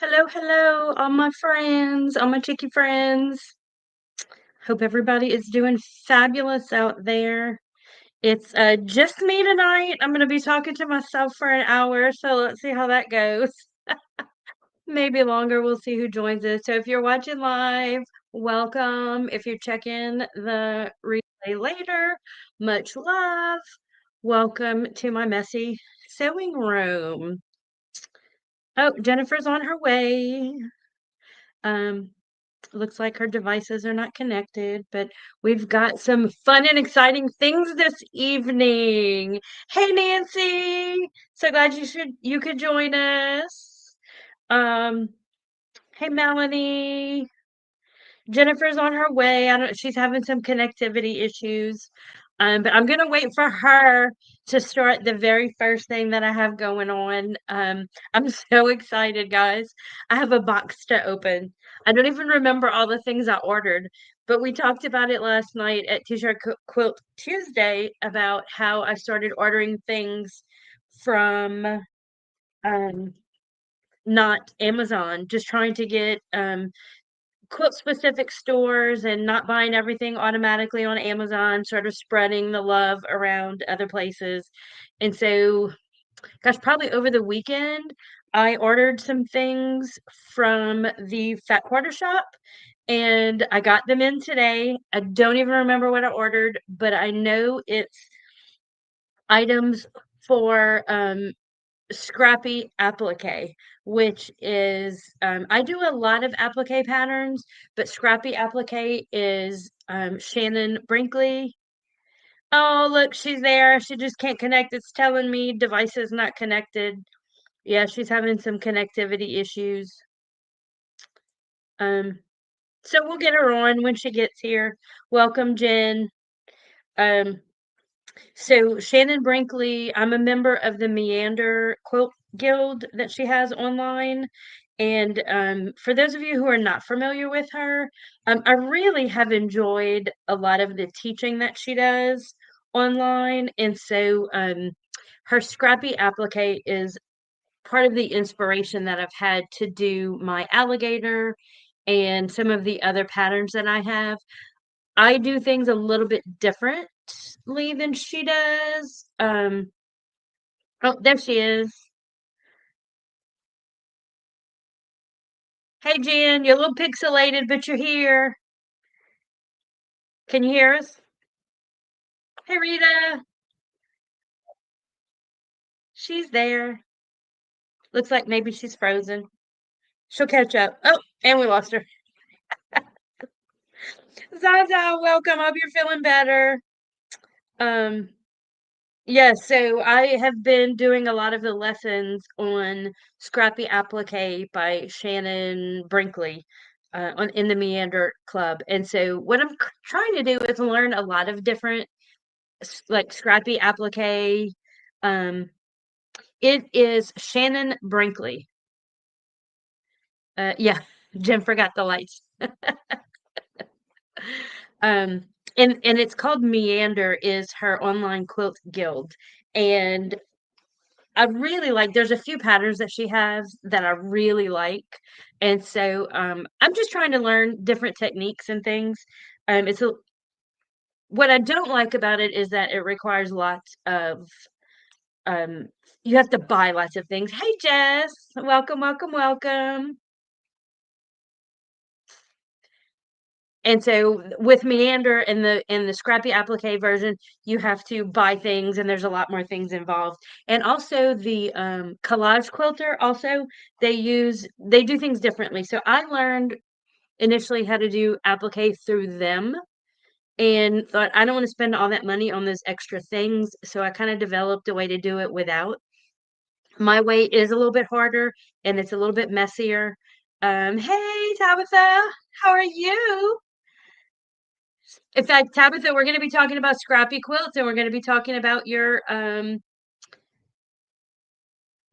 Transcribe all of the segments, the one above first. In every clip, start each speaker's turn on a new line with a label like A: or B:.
A: Hello, hello, all my friends, all my chicky friends. Hope everybody is doing fabulous out there. It's just me tonight. I'm going to be talking to myself for an hour, so let's see how that goes. Maybe longer. We'll see who joins us. So if you're watching live, welcome. If you're checking the replay later, much love. Welcome to my messy sewing room. Oh, Jennifer's on her way. Um, Looks like her devices are not connected, but we've got some fun and exciting things this evening. Hey Nancy, so glad you could join us. Um, hey Melanie, Jennifer's on her way. I don't she's having some connectivity issues. But I'm gonna wait for her to start the very first thing that I have going on. I'm so excited, guys. I have a box to open. I don't even remember all the things I ordered, but we talked about it last night at T-shirt Quilt Tuesday about how I started ordering things from um not Amazon, just trying to get quilt specific stores and not buying everything automatically on Amazon, sort of spreading the love around other places. And so, gosh, probably over the weekend, I ordered some things from the Fat Quarter Shop and I got them in today. I don't even remember what I ordered, but I know it's items for scrappy applique, which is I do a lot of applique patterns, but scrappy applique is Shannon Brinkley. Oh, look, she's there. She just can't connect. It's telling me device is not connected. Yeah, she's having some connectivity issues. Um, so we'll get her on when she gets here. Welcome, Jen. Um, So Shannon Brinkley, I'm a member of the Meander Quilt Guild that she has online. And for those of you who are not familiar with her, I really have enjoyed a lot of the teaching that she does online. And so her scrappy applique is part of the inspiration that I've had to do my alligator and some of the other patterns that I have. I do things a little bit differently than she does. Oh, there she is. Hey, Jen, you're a little pixelated, but you're here. Can you hear us? Hey, Rita. She's there. Looks like maybe she's frozen. She'll catch up. Oh, and we lost her. Zaza, welcome. Hope you're feeling better. Um, Yes, so I have been doing a lot of the lessons on Scrappy Applique by Shannon Brinkley on in the Meander Club. And so what I'm trying to do is learn a lot of different like Scrappy Applique. Um, it is Shannon Brinkley. Yeah, Jim forgot the lights. Um, and it's called Meander is her online quilt guild. And I really like there's a few patterns that she has that I really like. And so I'm just trying to learn different techniques and things. It's a what I don't like about it is that it requires lots of um you have to buy lots of things. Hey Jess, welcome, welcome, welcome. And so with Meander and the Scrappy Applique version, you have to buy things and there's a lot more things involved. And also the collage quilter, also they do things differently. So I learned initially how to do applique through them and thought I don't want to spend all that money on those extra things. So I kind of developed a way to do it without. My way is a little bit harder and it's a little bit messier. Hey Tabitha, how are you? In fact, Tabitha, we're going to be talking about scrappy quilts and we're going to be talking about your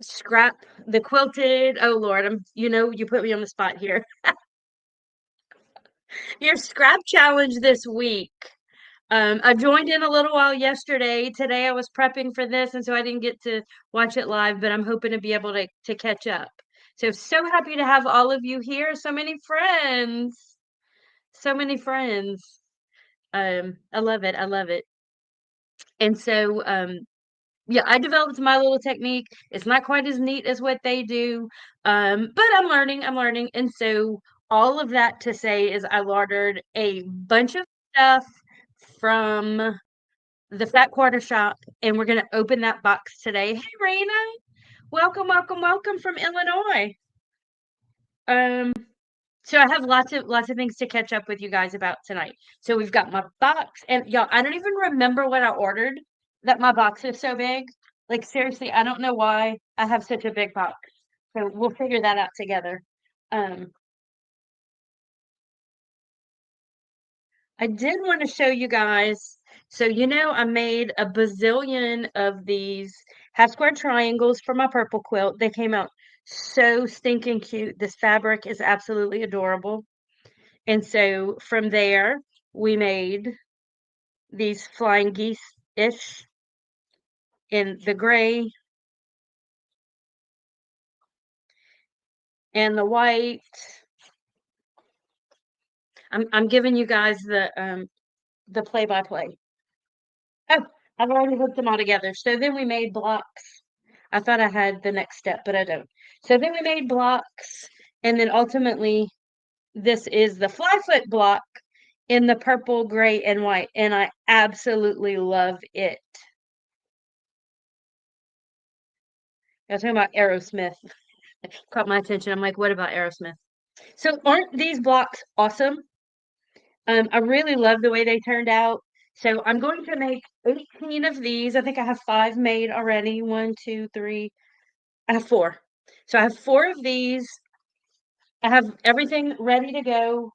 A: scrap the quilted. Oh Lord, you put me on the spot here. Your scrap challenge this week. I joined in a little while yesterday. Today I was prepping for this and so I didn't get to watch it live, but I'm hoping to be able to catch up. So happy to have all of you here. So many friends. So many friends. I love it. I love it. And so, yeah, I developed my little technique. It's not quite as neat as what they do, but I'm learning. I'm learning. And so, all of that to say is, I ordered a bunch of stuff from the Fat Quarter Shop, and we're gonna open that box today. Hey, Raina, welcome, welcome, welcome from Illinois. Um, so I have lots of things to catch up with you guys about tonight. So we've got my box, and y'all, I don't even remember what I ordered. That my box is so big. Like seriously, I don't know why I have such a big box. So we'll figure that out together. Um, I did want to show you guys. So I made a bazillion of these half square triangles for my purple quilt. They came out so stinking cute. This fabric is absolutely adorable. And so from there, we made these flying geese-ish in the gray and the white. I'm giving you guys the play-by-play. Oh, I've already hooked them all together. So then we made blocks. I thought I had the next step, but I don't. So then we made blocks, and then ultimately this is the fly foot block in the purple, gray, and white, and I absolutely love it. I was talking about Aerosmith. Caught my attention. I'm like, what about Aerosmith? So aren't these blocks awesome? I really love the way they turned out. So I'm going to make 18 of these. I think I have 5 made already. 1, 2, 3. I have 4. So I have 4 of these. I have everything ready to go.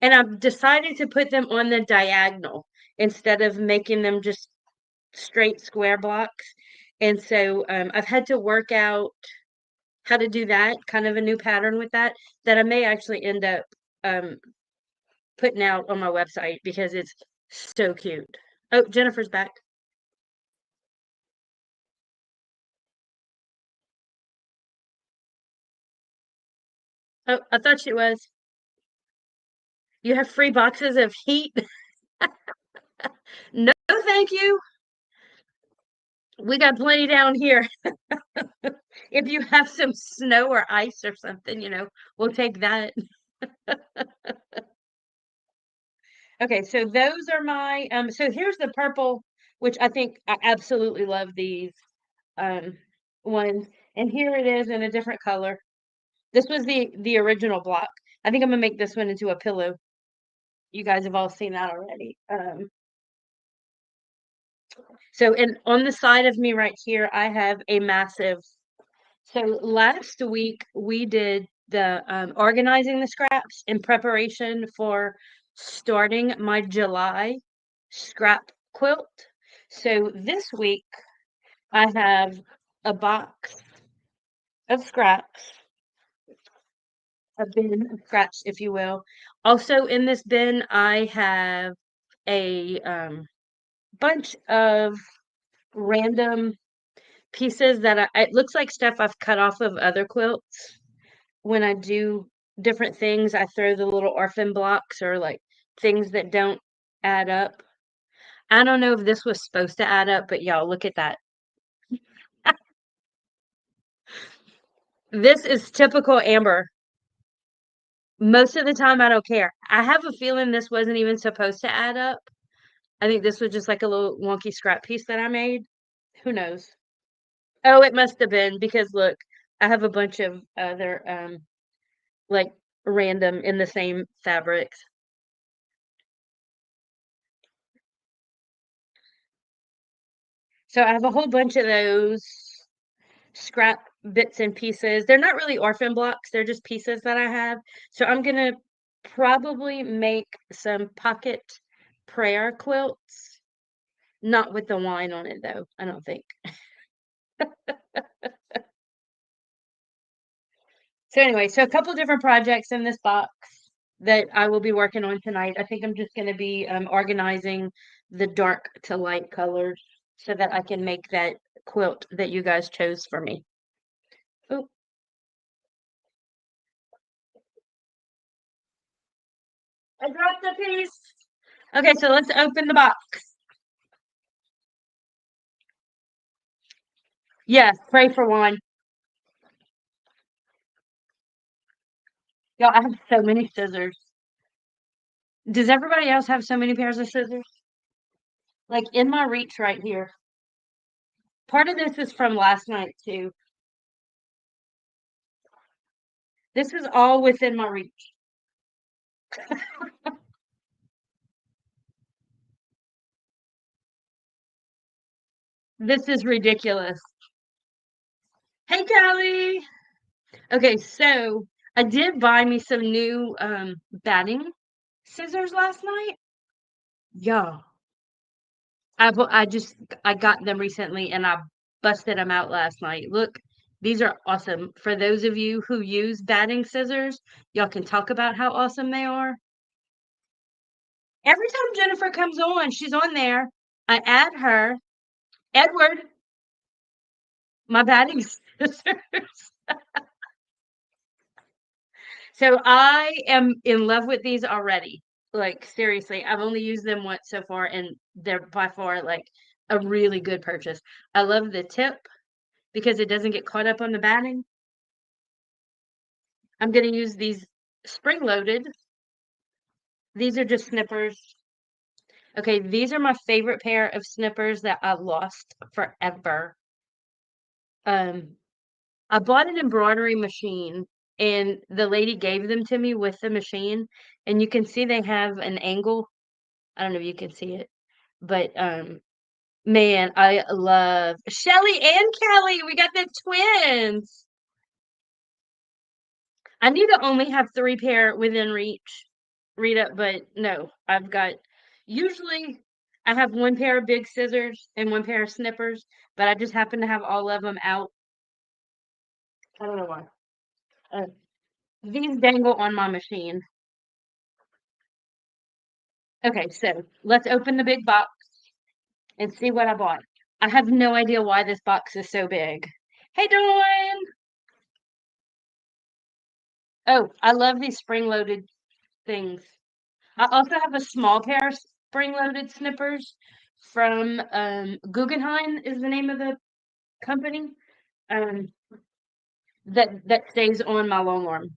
A: And I've decided to put them on the diagonal instead of making them just straight square blocks. And so I've had to work out how to do that, kind of a new pattern with that I may actually end up um, putting out on my website because it's so cute. Oh, Jennifer's back. Oh, I thought she was. You have free boxes of heat? No, thank you. We got plenty down here. If you have some snow or ice or something, we'll take that. Okay, so those are my so here's the purple, which I think I absolutely love these um ones. And here it is in a different color. This was the original block. I think I'm gonna make this one into a pillow. You guys have all seen that already. So and on the side of me right here, I have a massive. So last week we did the organizing the scraps in preparation for starting my July scrap quilt. So this week I have a box of scraps, a bin of scraps, if you will. Also in this bin, I have a bunch of random pieces that it looks like stuff I've cut off of other quilts. When I do different things, I throw the little orphan blocks or like things that don't add up. I don't know if this was supposed to add up, but y'all look at that. This is typical Amber. Most of the time, I don't care. I have a feeling this wasn't even supposed to add up. I think this was just like a little wonky scrap piece that I made. Who knows? Oh, it must have been because look, I have a bunch of other like random in the same fabrics. So I have a whole bunch of those scrap bits and pieces. They're not really orphan blocks, they're just pieces that I have. So I'm gonna probably make some pocket prayer quilts. Not with the wine on it though, I don't think. So anyway, so a couple different projects in this box that I will be working on tonight. I think I'm just going to be organizing the dark to light colors so that I can make that quilt that you guys chose for me. Oh, I dropped a piece. Okay, so let's open the box. Yes, pray for one. Y'all, I have so many scissors. Does everybody else have so many pairs of scissors? Like in my reach right here. Part of this is from last night too. This is all within my reach. This is ridiculous. Hey, Callie. Okay, so I did buy me some new batting scissors last night. Yeah, I got them recently and I busted them out last night. Look, these are awesome. For those of you who use batting scissors, y'all can talk about how awesome they are. Every time Jennifer comes on, she's on there. I add her, Edward, my batting scissors. So I am in love with these already. Like seriously, I've only used them once so far and they're by far like a really good purchase. I love the tip because it doesn't get caught up on the batting. I'm going to use these spring loaded. These are just snippers. Okay, these are my favorite pair of snippers that I lost forever. Um, I bought an embroidery machine and the lady gave them to me with the machine, and you can see they have an angle. I don't know if you can see it, but man, I love Shelly and Kelly. We got the twins. I need to only have 3 pair within reach, Rita, but no, I've got usually I have 1 pair of big scissors and 1 pair of snippers, but I just happen to have all of them out. I don't know why. Uh, these dangle on my machine. Okay, so let's open the big box and see what I bought. I have no idea why this box is so big. Hey, Dawn! Oh, I love these spring-loaded things. I also have a small pair of spring-loaded snippers from Guggenheim is the name of the company. Um, that stays on my long arm.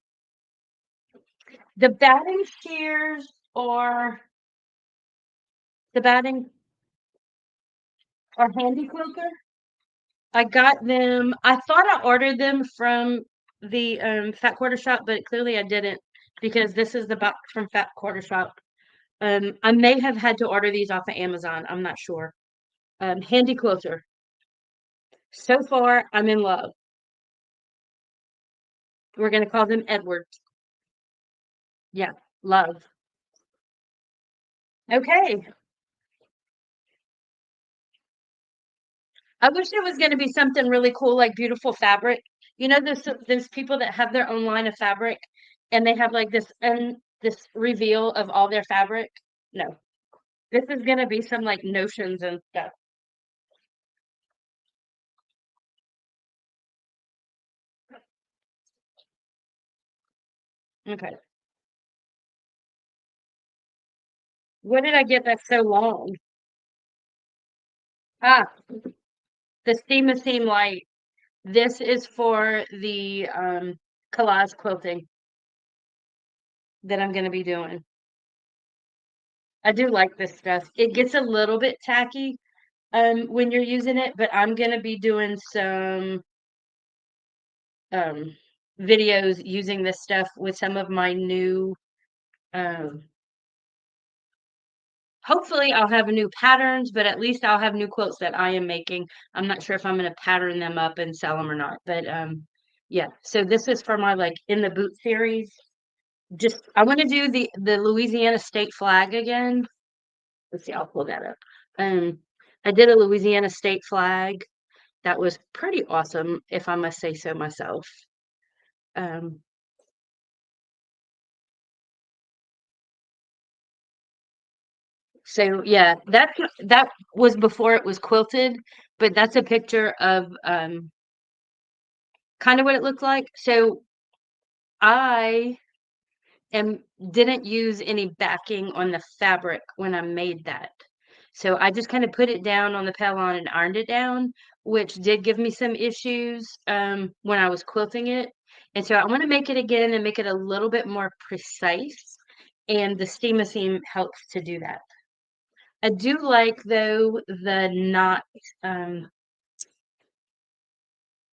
A: The batting shears or the batting or handy quilter. I got them. I thought I ordered them from the Fat Quarter Shop, but clearly I didn't because this is the box from Fat Quarter Shop. I may have had to order these off of Amazon. I'm not sure. Handy quilter. So far, I'm in love. We're gonna call them Edwards. Yeah, love. Okay. I wish it was gonna be something really cool, like beautiful fabric. You know, there's people that have their own line of fabric, and they have like this reveal of all their fabric. No, this is gonna be some like notions and stuff. Okay. What did I get that's so long? Ah, the Steam Seam Light. This is for the collage quilting that I'm gonna be doing. I do like this stuff. It gets a little bit tacky when you're using it, but I'm gonna be doing some um videos using this stuff with some of my new um hopefully I'll have new patterns, but at least I'll have new quilts that I am making. I'm not sure if I'm gonna pattern them up and sell them or not, but yeah. So this is for my like in the boot series. Just I want to do the Louisiana state flag again. Let's see, I'll pull that up. Um, I did a Louisiana state flag that was pretty awesome, if I must say so myself. Um, so yeah, that was before it was quilted, but that's a picture of kind of what it looked like. So I and didn't use any backing on the fabric when I made that. So I just kind of put it down on the Pellon and ironed it down, which did give me some issues when I was quilting it. And so I want to make it again and make it a little bit more precise. And the Steam-A-Seam helps to do that. I do like, though, the knot. Um,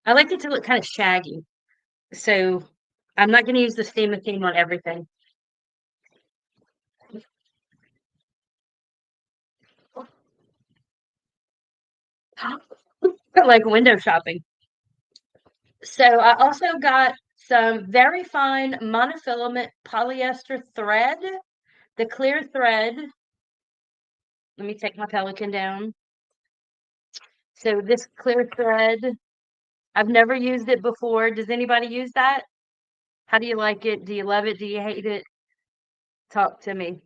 A: I like it to look kind of shaggy. So I'm not going to use the Steam-A-Seam on everything. Like window shopping. So I also got some very fine monofilament polyester thread, the clear thread. Let me take my Pelican down. So this clear thread, I've never used it before. Does anybody use that? How do you like it? Do you love it? Do you hate it? Talk to me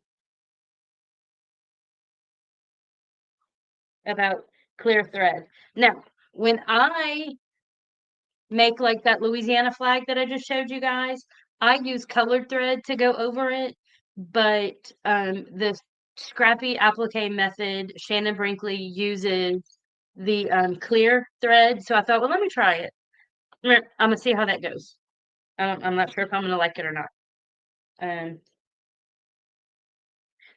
A: about clear thread. Now, when I make like that Louisiana flag that I just showed you guys, I use colored thread to go over it, but the scrappy applique method, Shannon Brinkley uses the clear thread. So I thought, well, let me try it. I'm gonna see how that goes. I'm not sure if I'm gonna like it or not. Um,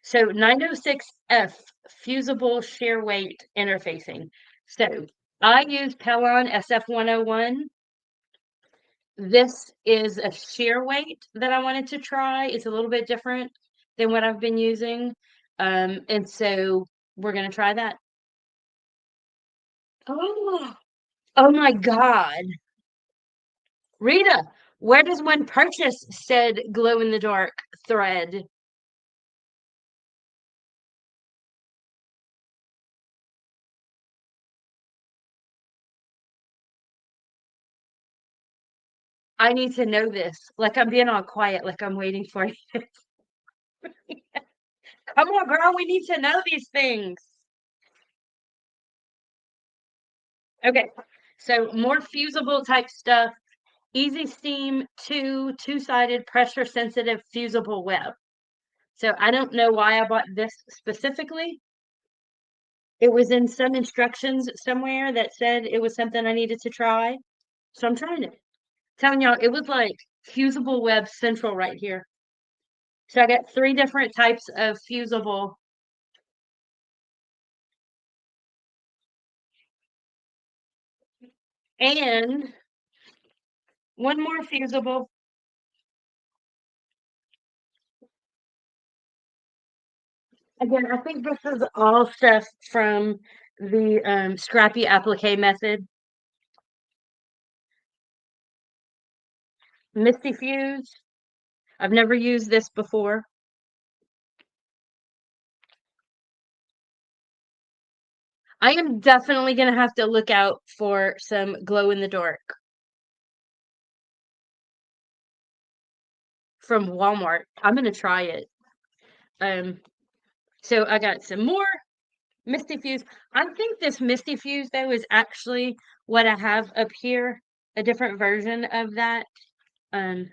A: so 906F fusible shear weight interfacing. So I use Pellon SF101. This is a shear weight that I wanted to try. It's a little bit different than what I've been using. And so we're gonna try that. Oh, oh my God. Rita, where does one purchase said glow in the dark thread? I need to know this. Like I'm being all quiet, like I'm waiting for you. Come on, girl, we need to know these things. Okay, so more fusible type stuff. Easy Steam 2 two-sided pressure sensitive fusible web. So I don't know why I bought this specifically. It was in some instructions somewhere that said it was something I needed to try. So I'm trying it. Telling y'all, it was like fusible web central right here. So I got 3 different types of fusible. And one more fusible. Again, I think this is all stuff from the scrappy applique method. Misty Fuse. I've never used this before. I am definitely going to have to look out for some glow in the dark from Walmart. I'm going to try it. Um, so I got some more Misty Fuse. I think this Misty Fuse though is actually what I have up here, a different version of that. Um,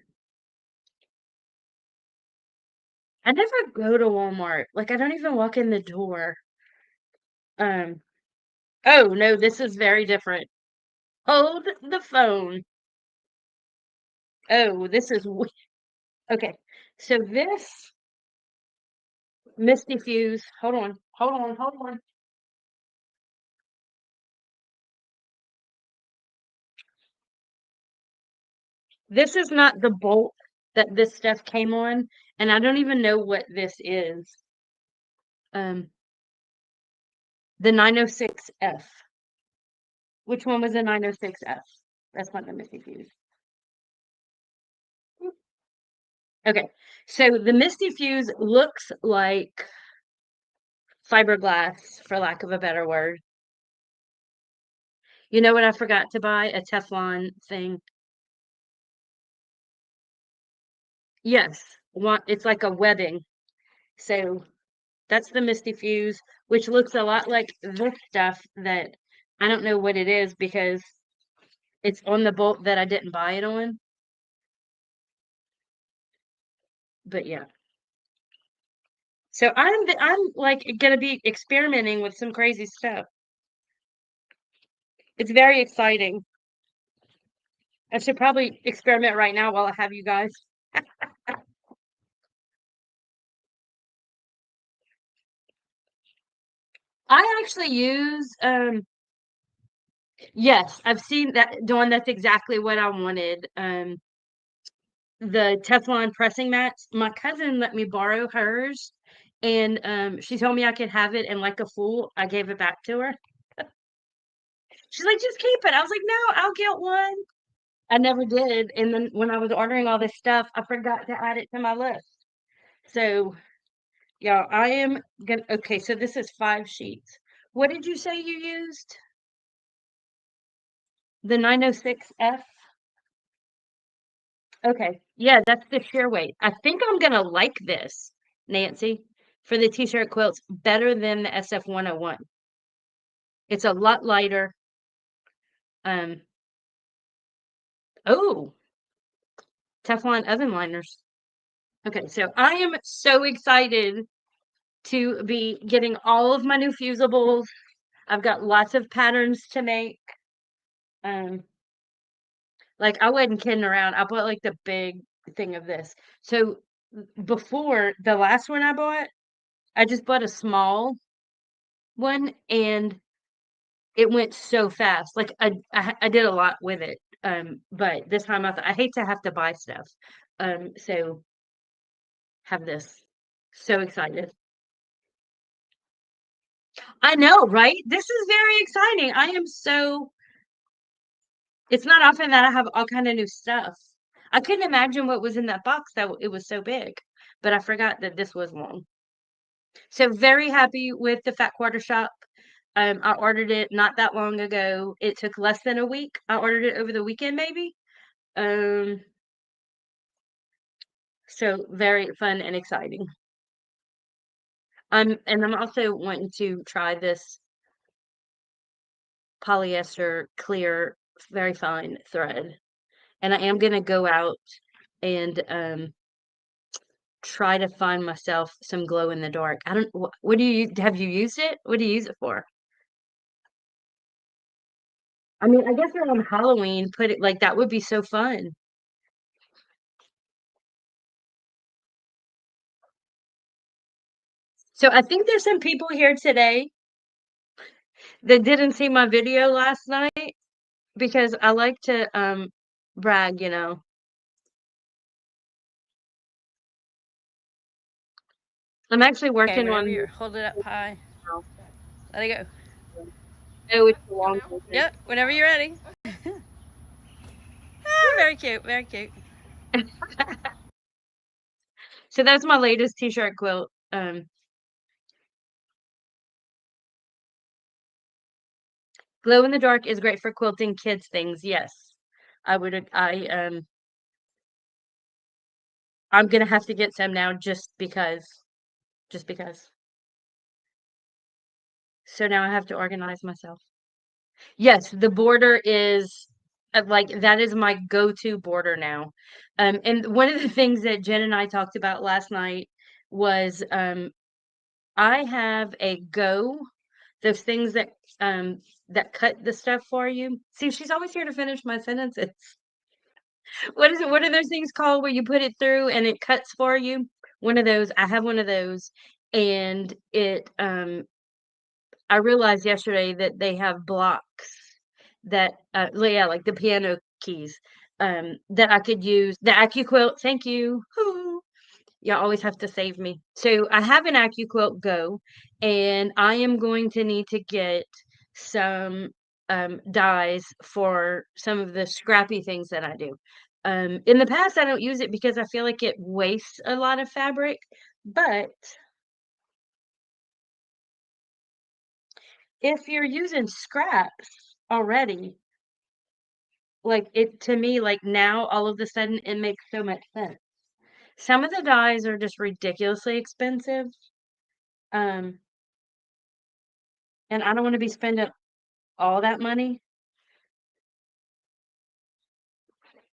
A: I never go to Walmart. Like I don't even walk in the door. Um, oh no, this is very different. Hold the phone. Oh, this is okay. So this Misty Fuse. Hold on. Hold on. Hold on. This is not the bolt that this stuff came on, and I don't even know what this is. Um, the 906F. Which one was the 906F? That's not the Misty Fuse. Okay, so the Misty Fuse looks like fiberglass, for lack of a better word. You know what I forgot to buy? A Teflon thing. Yes, it's like a webbing. So that's the Misty Fuse, which looks a lot like this stuff that I don't know what it is because it's on the bolt that I didn't buy it on. But yeah. So I'm like gonna be experimenting with some crazy stuff. It's very exciting. I should probably experiment right now while I have you guys. I actually use yes, I've seen that Dawn, that's exactly what I wanted. The Teflon pressing mats. My cousin let me borrow hers and she told me I could have it, and like a fool, I gave it back to her. She's like, just keep it. I was like, no, I'll get one. I never did. And then when I was ordering all this stuff, I forgot to add it to my list. So yeah, I am gonna okay, so this is 5 sheets. What did you say you used? The 906F? Okay. Yeah, that's the sheer weight. I think I'm gonna like this, Nancy, for the t-shirt quilts better than the SF-101. It's a lot lighter. Um, oh, Teflon oven liners. Okay, so I am so excited to be getting all of my new fusibles. I've got lots of patterns to make. Um, like I wasn't kidding around. I bought like the big thing of this. So before the last one I bought, I just bought a small one and it went so fast. Like I did a lot with it. But this time I thought I hate to have to buy stuff. So have this. So excited. I know, right? This is very exciting. I am so it's not often that I have all kind of new stuff. I couldn't imagine what was in that box that it was so big, but I forgot that this was long. So very happy with the Fat Quarter Shop. I ordered it not that long ago. It took less than a week. I ordered it over the weekend, maybe. Um, so very fun and exciting. And I'm also wanting to try this polyester clear, very fine thread. And I am gonna go out and try to find myself some glow in the dark. I don't what do you have you used it? What do you use it for? I mean, I guess around Halloween, put it like that would be so fun. So I think there's some people here today that didn't see my video last night because I like to brag, you know. I'm actually
B: Okay,
A: working
B: whenever
A: on
B: you're hold it up high.
A: now.
B: Let it go.
A: Oh, it's a long
B: Yep, whenever you're ready. Ah, very cute, very cute.
A: So that's my latest t-shirt quilt. Glow in the dark is great for quilting kids things. Yes. I'm gonna have to get some now just because. Just because. So now I have to organize myself. Yes, the border is like that is my go-to border now. And one of the things that Jen and I talked about last night was I have a go, those things that cut the stuff for you. See, she's always here to finish my sentences. What is it? What are those things called where you put it through and it cuts for you? One of those. I have one of those, and it I realized yesterday that they have blocks that, yeah, like the piano keys, that I could use. The AccuQuilt, thank you. Hoo. Y'all always have to save me. So I have an AccuQuilt Go, and I am going to need to get some dies for some of the scrappy things that I do. In the past, I don't use it because I feel like it wastes a lot of fabric, but if you're using scraps already, like it to me, like now all of a sudden it makes so much sense. Some of the dyes are just ridiculously expensive. Um, and I don't want to be spending all that money.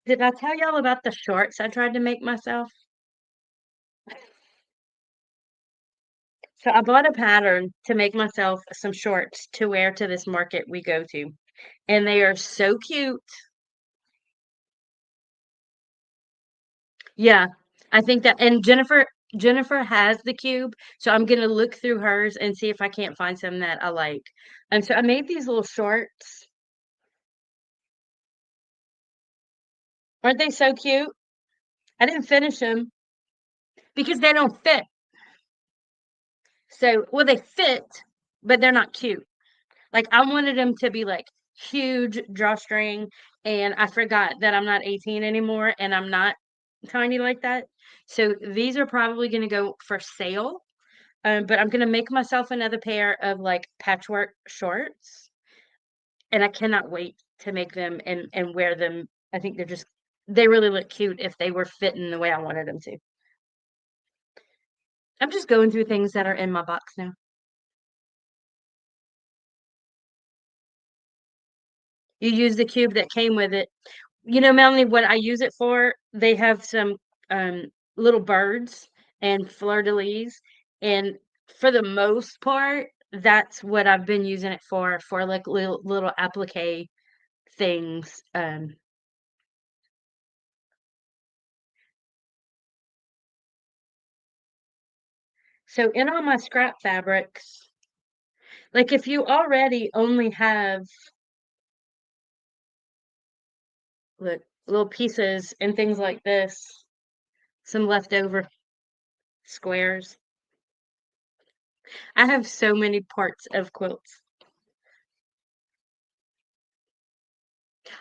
A: Did I tell y'all about the shorts I tried to make myself? So I bought a pattern to make myself some shorts to wear to this market we go to, and they are so cute. Yeah, I think that, and Jennifer has the cube, so I'm gonna look through hers and see if I can't find some that I like. And so I made these little shorts. Aren't they so cute? I didn't finish them because they don't fit. So, well, they fit, but they're not cute. Like I wanted them to be like huge drawstring, and I forgot that I'm not 18 anymore and I'm not tiny like that. So these are probably going to go for sale. But I'm going to make myself another pair of like patchwork shorts, and I cannot wait to make them and wear them. I think they really look cute if they were fitting the way I wanted them to. I'm just going through things that are in my box now. You use the cube that came with it. You know, Melanie, what I use it for, they have some um little birds and fleur-de-lis, and for the most part, that's what I've been using it for like little applique things. So in all my scrap fabrics, like if you already only have look little pieces and things like this, some leftover squares. I have so many parts of quilts.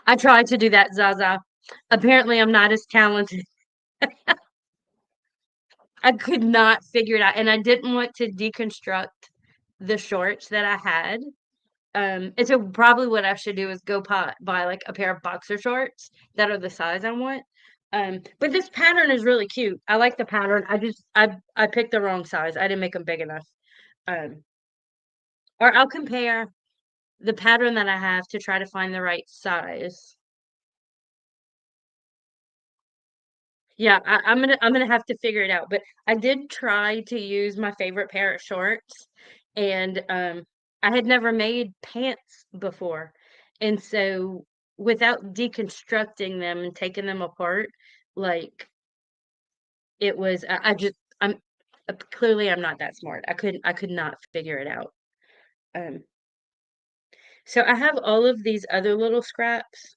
A: I tried to do that, Zaza. Apparently, I'm not as talented. I could not figure it out, and I didn't want to deconstruct the shorts that I had. And so probably what I should do is go buy like a pair of boxer shorts that are the size I want. But this pattern is really cute. I like the pattern. I picked the wrong size. I didn't make them big enough. Um, or I'll compare the pattern that I have to try to find the right size. Yeah, I'm gonna have to figure it out. But I did try to use my favorite pair of shorts, and I had never made pants before, and so without deconstructing them and taking them apart, like it was, I just clearly I'm not that smart. I could not figure it out. Um, so I have all of these other little scraps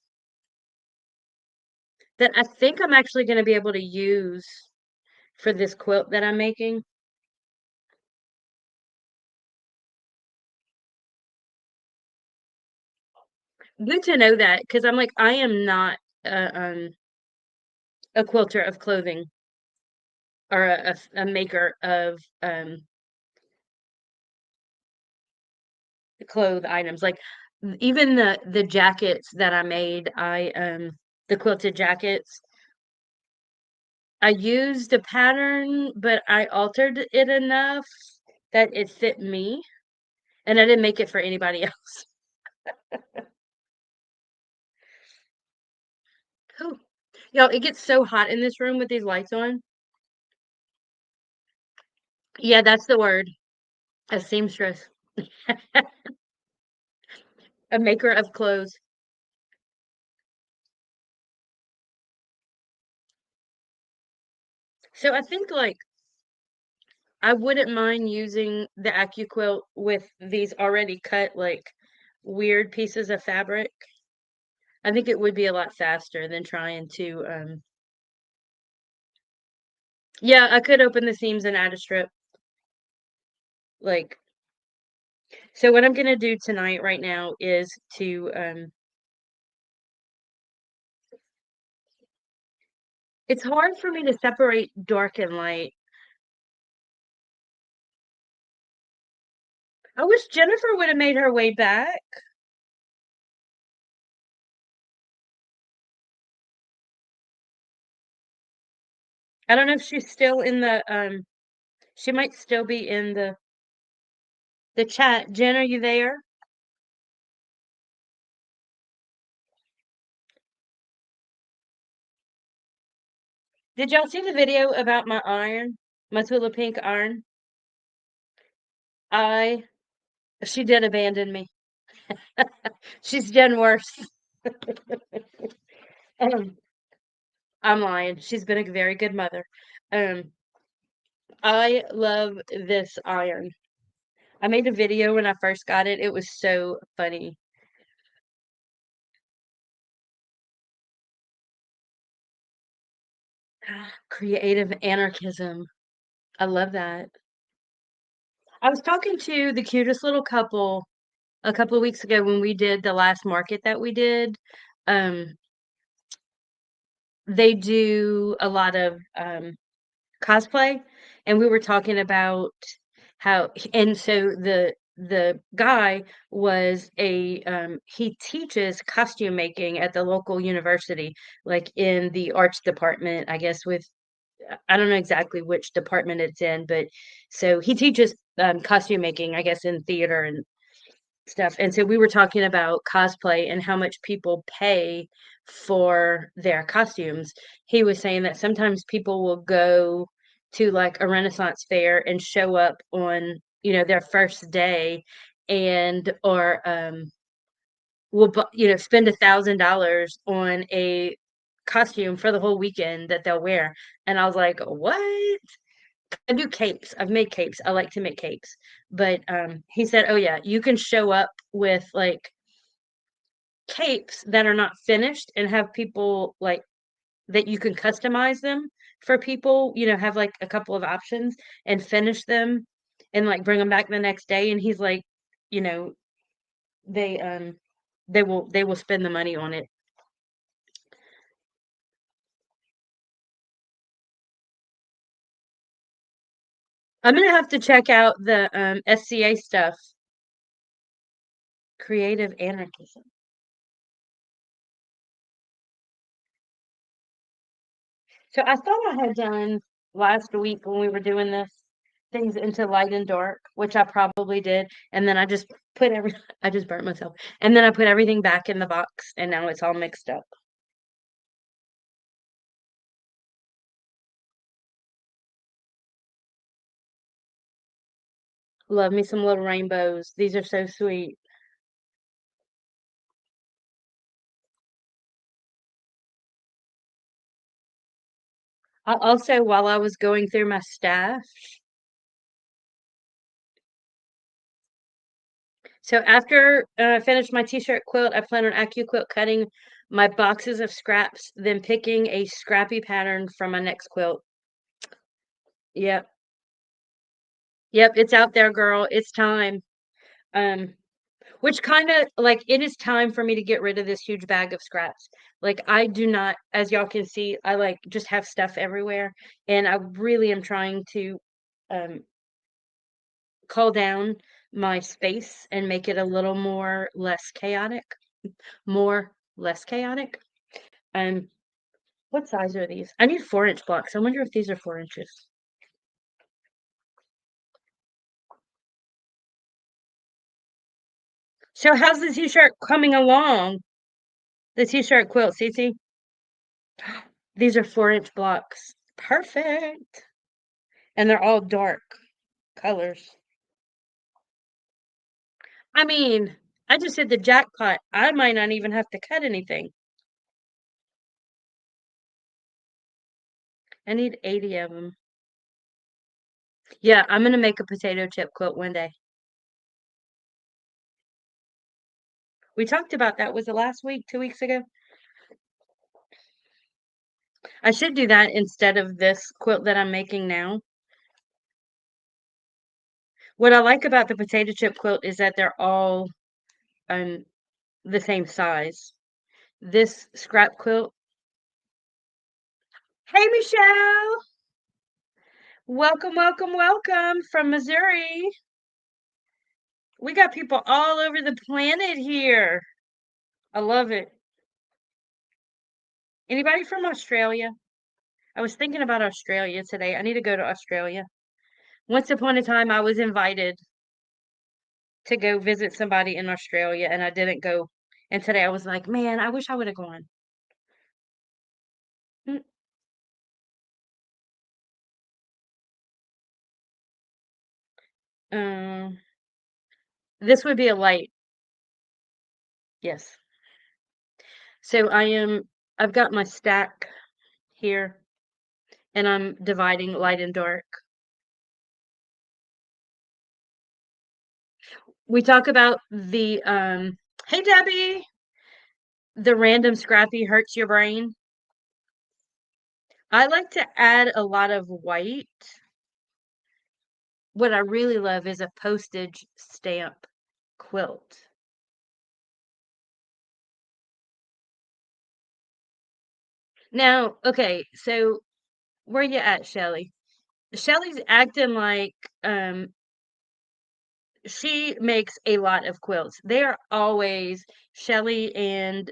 A: that I think I'm actually going to be able to use for this quilt that I'm making. Good to know that because I'm like, I am not a quilter of clothing or a maker of clothes items. Like even the jackets that I made, the quilted jackets, I used a pattern, but I altered it enough that it fit me, and I didn't make it for anybody else. Oh, y'all, it gets so hot in this room with these lights on. Yeah, that's the word. A seamstress, a maker of clothes. So I think like I wouldn't mind using the AccuQuilt with these already cut like weird pieces of fabric. I think it would be a lot faster than trying to yeah, I could open the seams and add a strip. Like so what I'm gonna do tonight right now is to it's hard for me to separate dark and light. I wish Jennifer would have made her way back. I don't know if she's still in the she might still be in the chat. Jen, are you there? Did y'all see the video about my iron? My Tula Pink iron? I she did abandon me. She's done worse. Um, I'm lying. She's been a very good mother. Um, I love this iron. I made a video when I first got it. It was so funny. Creative anarchism. I love that. I was talking to the cutest little couple a couple of weeks ago when we did the last market that we did. Um, they do a lot of cosplay, and we were talking about how and so the guy was he teaches costume making at the local university, like in the arts department, I guess with I don't know exactly which department it's in, but so he teaches costume making, I guess, in theater and stuff. And so we were talking about cosplay and how much people pay for their costumes. He was saying that sometimes people will go to like a Renaissance fair and show up on, their first day and or will spend $1,000 on a costume for the whole weekend that they'll wear. And I was like, "What?" I do capes. I've made capes. I like to make capes. But, he said, "Oh, yeah, you can show up with, like, capes that are not finished and have people, like that you can customize them for people, have, like, a couple of options and finish them and, like, bring them back the next day." And he's like, you know, they, they will spend the money on it. I'm gonna have to check out the, SCA stuff, creative anarchism. So I thought I had done last week when we were doing this things into light and dark, which I probably did, and then I just put every I just burnt myself. And then I put everything back in the box and now it's all mixed up. Love me some little rainbows. These are so sweet. I also, while I was going through my stash, so after I finished my t-shirt quilt, I plan on AccuQuilt cutting my boxes of scraps, then picking a scrappy pattern from my next quilt. Yep. Yep, it's out there, girl. It's time. Um, which kinda like, it is time for me to get rid of this huge bag of scraps. Like, I do not as y'all can see, I, like, just have stuff everywhere, and I really am trying to, um, cull down my space and make it a little more less chaotic. Less chaotic. Um, what size are these? I need 4-inch blocks. I wonder if these are 4 inches. So how's the t-shirt coming along? The t-shirt quilt, Cece? These are 4-inch blocks. Perfect. And they're all dark colors. I mean, I just hit the jackpot. I might not even have to cut anything. I need 80 of them. Yeah, I'm gonna make a potato chip quilt one day. We talked about that, was it last week, 2 weeks ago? I should do that instead of this quilt that I'm making now. What I like about the potato chip quilt is that they're all um the same size. This scrap quilt. Hey, Michelle. Welcome, welcome, welcome from Missouri. We got people all over the planet here. I love it. Anybody from Australia? I was thinking about Australia today. I need to go to Australia. Once upon a time, I was invited to go visit somebody in Australia, and I didn't go. And today I was like, man, I wish I would have gone. Mm, Um, this would be a light. Yes. So I've got my stack here and I'm dividing light and dark. We talk about hey Debbie, the random scrappy hurts your brain. I like to add a lot of white. What I really love is a postage stamp quilt. Now, okay, so where you at, Shelly? Shelly's acting like she makes a lot of quilts. They are always Shelly and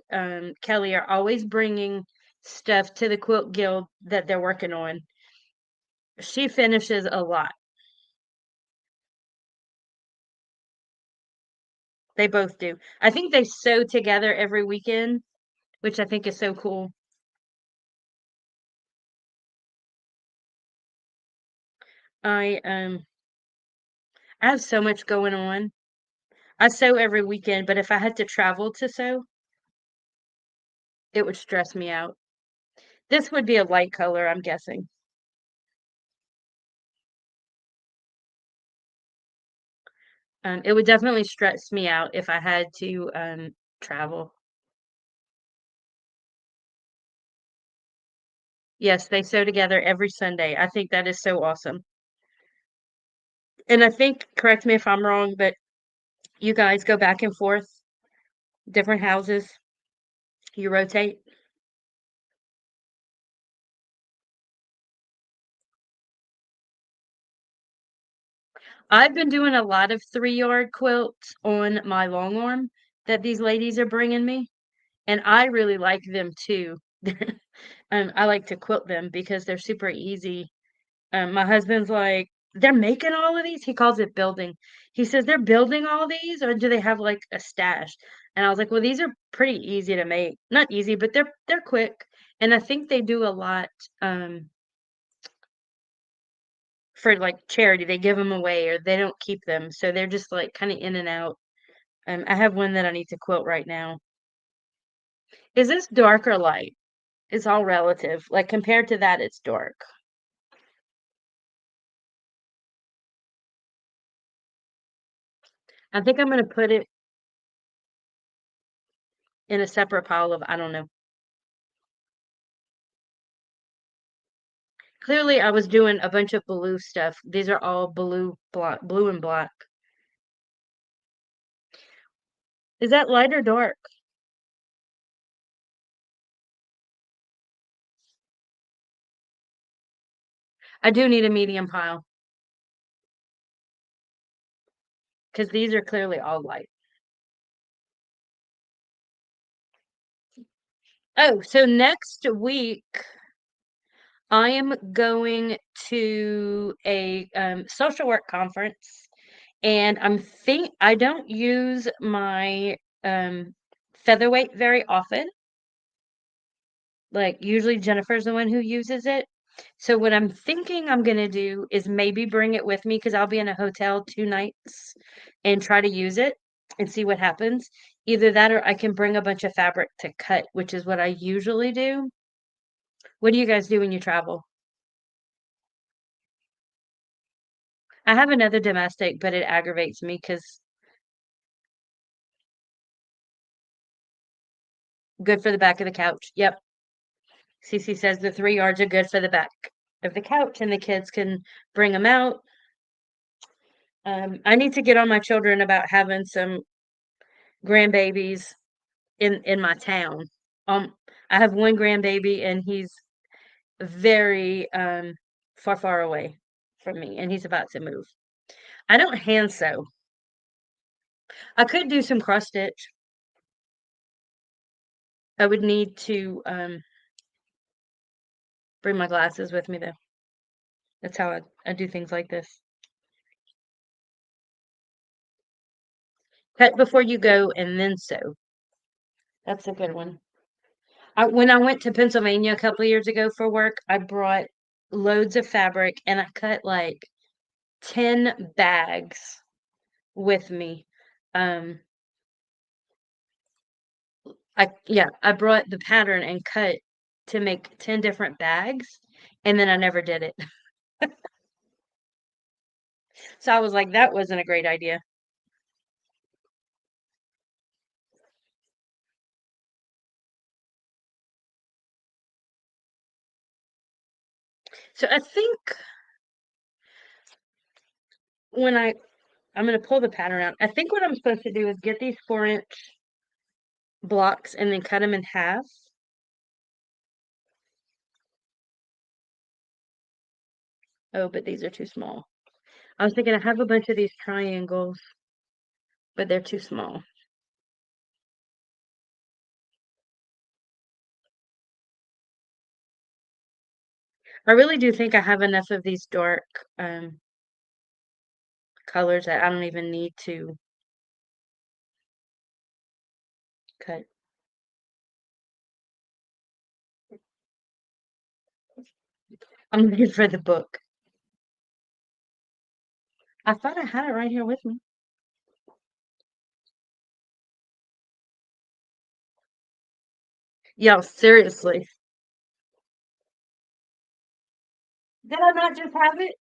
A: Kelly are always bringing stuff to the quilt guild that they're working on. She finishes a lot. They both do. I think they sew together every weekend, which I think is so cool. I um I have so much going on. I sew every weekend, but if I had to travel to sew, it would stress me out. This would be a light color, I'm guessing. It would definitely stress me out if I had to travel. Yes, they sew together every Sunday. I think that is so awesome. And I think, correct me if I'm wrong, but you guys go back and forth, different houses, you rotate. I've been doing a lot of 3-yard quilts on my long arm that these ladies are bringing me, and I really like them too. I like to quilt them because they're super easy. My husband's like, "They're making all of these?" He calls it building. He says, "They're building all these, or do they have, like, a stash?" And I was like, "Well, these are pretty easy to make." Not easy, but they're quick, and I think they do a lot, for, like, charity. They give them away or they don't keep them, so they're just, like, kinda in and out. I have one that I need to quilt right now. Is this dark or light? It's all relative. Like, compared to that, it's dark. I think I'm gonna put it in a separate pile of I don't know. Clearly, I was doing a bunch of blue stuff. These are all blue and black. Is that light or dark? I do need a medium pile because these are clearly all light. Oh, so next week I am going to a social work conference, and I don't use my featherweight very often. Like usually Jennifer's the one who uses it. So what I'm thinking I'm gonna do is maybe bring it with me because I'll be in a hotel 2 nights and try to use it and see what happens. Either that or I can bring a bunch of fabric to cut, which is what I usually do. What do you guys do when you travel? I have another domestic, but it aggravates me because good for the back of the couch. Yep. Cece says the 3 yards are good for the back of the couch and the kids can bring them out. I need to get on my children about having some grandbabies in my town. Um, I have one grandbaby and he's very far away from me and he's about to move. I don't hand sew. I could do some cross stitch. I would need to bring my glasses with me though. That's how I do things like this. Cut before you go and then sew. That's a good one. When I went to Pennsylvania a couple of years ago for work, I brought loads of fabric and I cut like 10 bags with me. Um, I brought the pattern and cut to make 10 different bags, and then I never did it. So I was like, that wasn't a great idea. So I think when I'm gonna pull the pattern out. I think what I'm supposed to do is get these 4-inch blocks and then cut them in half. Oh, but these are too small. I was thinking I have a bunch of these triangles, but they're too small. I really do think I have enough of these dark colors that I don't even need to cut. I'm looking for the book. I thought I had it right here with me. Y'all, seriously. Did I not just have it?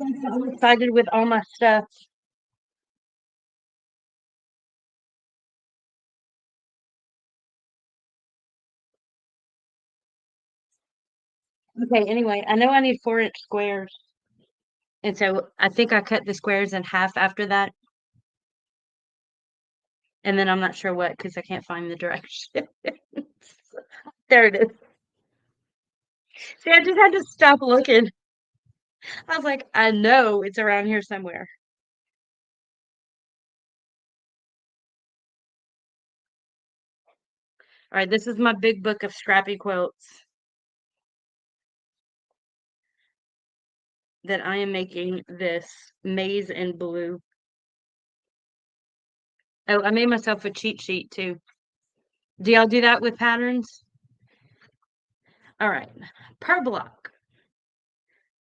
A: I'm excited with all my stuff. Okay, anyway, I know I need 4-inch squares. And so I think I cut the squares in half after that. And then I'm not sure what because I can't find the direction. There it is. See, I just had to stop looking. I was like, I know it's around here somewhere. All right, this is my big book of scrappy quilts that I am making this maize and blue. Oh, I made myself a cheat sheet too. Do y'all do that with patterns? All right, per block,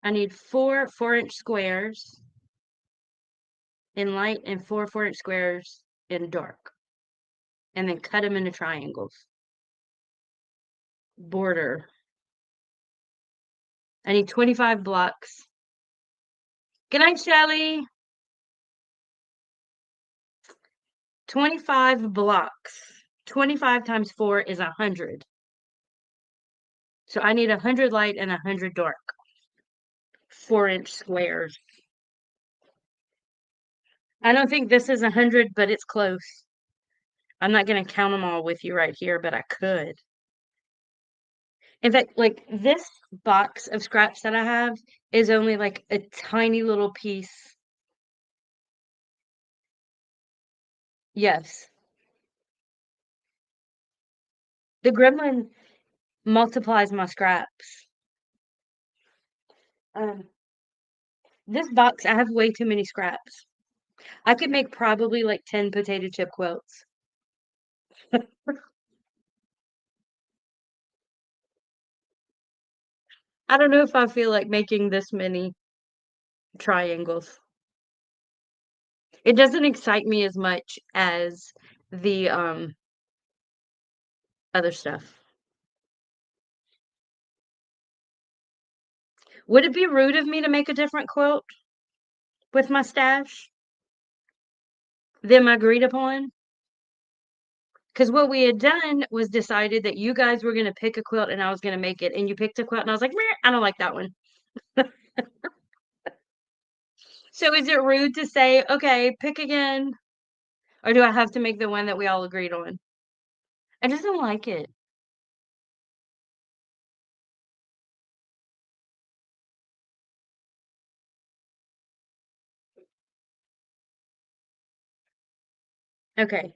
A: I need 4 4-inch squares in light and 4 4-inch squares in dark, and then cut them into triangles. Border. I need 25 blocks. Good night, Shelly. 25 blocks. 25 times 4 is 100. So I need 100 light and 100 dark. 4-inch squares. I don't think this is 100, but it's close. I'm not going to count them all with you right here, but I could. In fact, like this box of scraps that I have is only like a tiny little piece. Yes. The gremlin multiplies my scraps. Um, this box, I have way too many scraps. I could make probably like 10 potato chip quilts. I don't know if I feel like making this many triangles. It doesn't excite me as much as the other stuff. Would it be rude of me to make a different quilt with my stash than my agreed upon? Because what we had done was decided that you guys were going to pick a quilt and I was going to make it. And you picked a quilt and I was like, meh, I don't like that one. So is it rude to say, okay, pick again? Or do I have to make the one that we all agreed on? I just don't like it. Okay.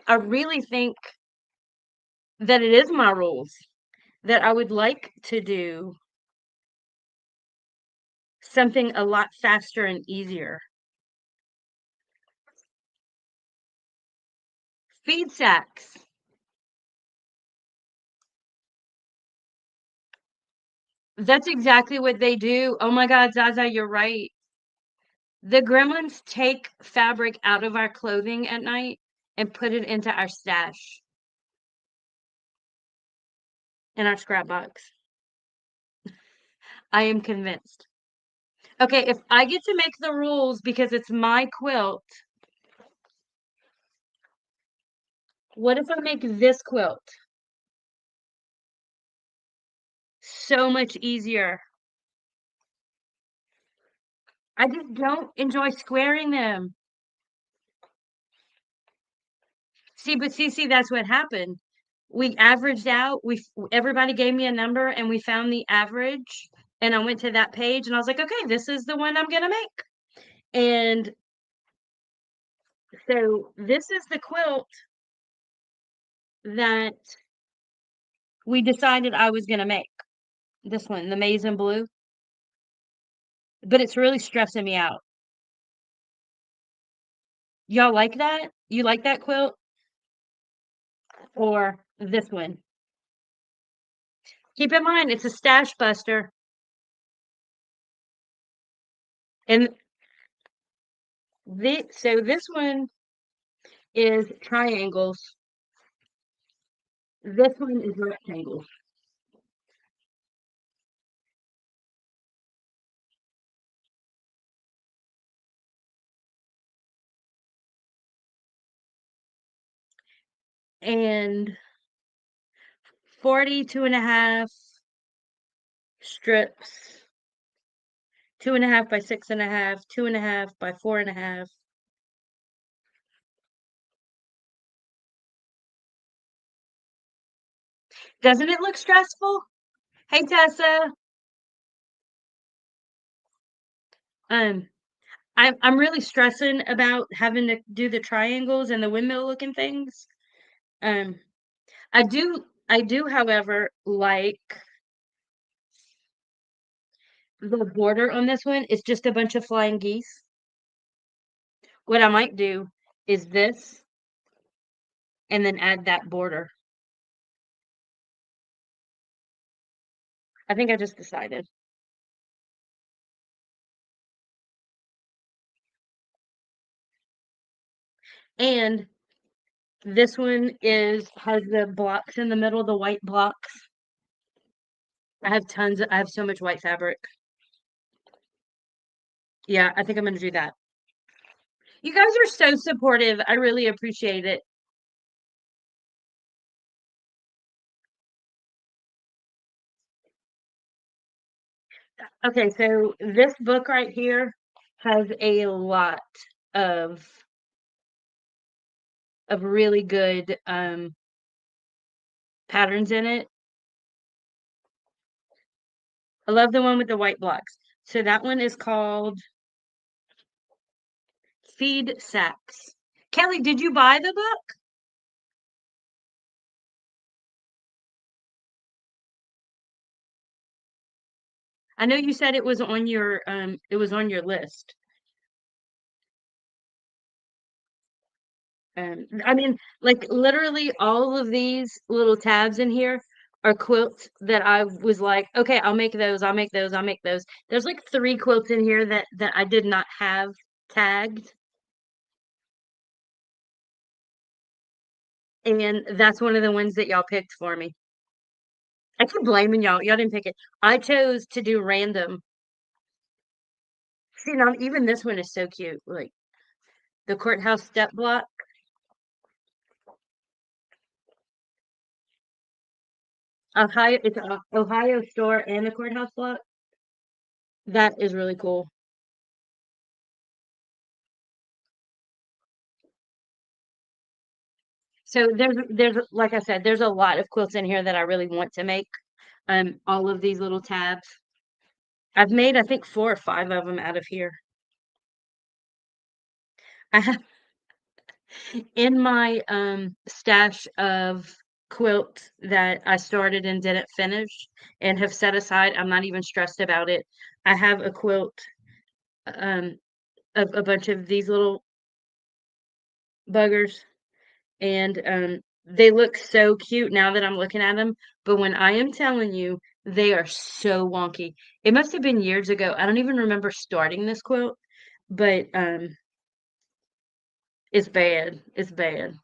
A: I really think that it is my rules that I would like to do something a lot faster and easier. Feed sacks. That's exactly what they do. Oh my god, Zaza, you're right. The gremlins take fabric out of our clothing at night and put it into our stash in our scrap box. I am convinced. Okay, if I get to make the rules because it's my quilt, what if I make this quilt so much easier? I just don't enjoy squaring them. See, that's what happened. We averaged out. Everybody gave me a number, and we found the average. And I went to that page, and I was like, okay, this is the one I'm gonna make. And so this is the quilt that we decided I was gonna make. This one, the maize and blue, but it's really stressing me out. Y'all like that? You like that quilt or this one? Keep in mind, it's a stash buster. And so this one is triangles. This one is rectangles. And 42.5 strips, 2.5 by 6.5, 2.5 by 4.5. Doesn't it look stressful? Hey, Tessa. Um, I'm really stressing about having to do the triangles and the windmill looking things. Um, I do, however, like the border on this one is just a bunch of flying geese. What I might do is this and then add that border. I think I just decided. And this one has the blocks in the middle, the white blocks. I have so much white fabric. Yeah, I think I'm gonna do that. You guys are so supportive. I really appreciate it. Okay, so this book right here has a lot of really good patterns in it. I love the one with the white blocks. So that one is called Feed Sacks. Kelly, did you buy the book? I know you said it was on your list. I mean, like literally all of these little tabs in here are quilts that I was like, okay, I'll make those, I'll make those, I'll make those. There's like 3 quilts in here that I did not have tagged, and that's one of the ones that y'all picked for me. I keep blaming y'all. Y'all didn't pick it. I chose to do random. See, now even this one is so cute. Like the courthouse step block. It's a Ohio store and a courthouse block. That is really cool. So there's like I said, there's a lot of quilts in here that I really want to make. All of these little tabs. I've made I think 4 or 5 of them out of here. I have in my stash of quilts that I started and didn't finish and have set aside. I'm not even stressed about it. I have a quilt um of a bunch of these little buggers, and they look so cute now that I'm looking at them. But when I am telling you, They are so wonky. It must have been years ago. I don't even remember starting this quilt, but it's bad. It's bad.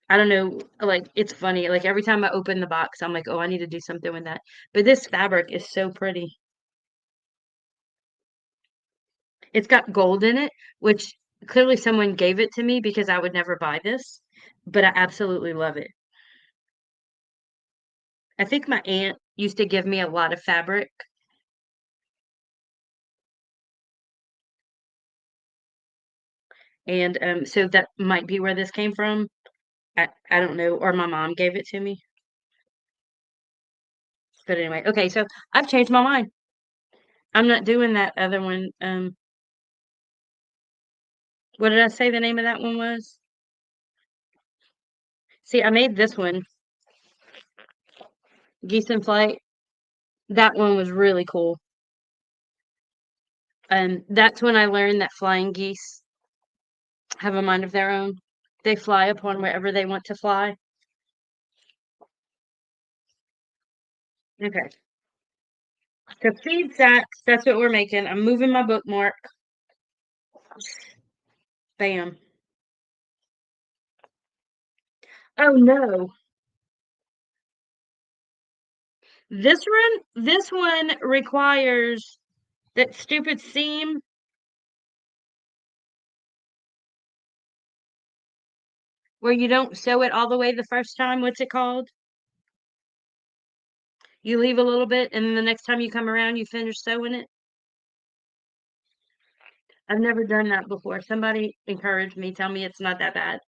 A: I don't know, like it's funny. Like every time I open the box, I'm like, "Oh, I need to do something with that." But this fabric is so pretty. It's got gold in it, which clearly someone gave it to me because I would never buy this, but I absolutely love it. I think my aunt used to give me a lot of fabric, and so that might be where this came from. I don't know, or my mom gave it to me. But anyway, okay, so I've changed my mind. I'm not doing that other one. What did I say the name of that one was? See, I made this one, Geese in Flight. That one was really cool. That's when I learned that flying geese have a mind of their own. They fly upon wherever they want to fly. Okay. So feed sacks, that's what we're making. I'm moving my bookmark. Bam. Oh no. This one requires that stupid seam where you don't sew it all the way the first time. What's it called? You leave a little bit and then the next time you come around you finish sewing it. I've never done that before. Somebody encouraged me, tell me it's not that bad.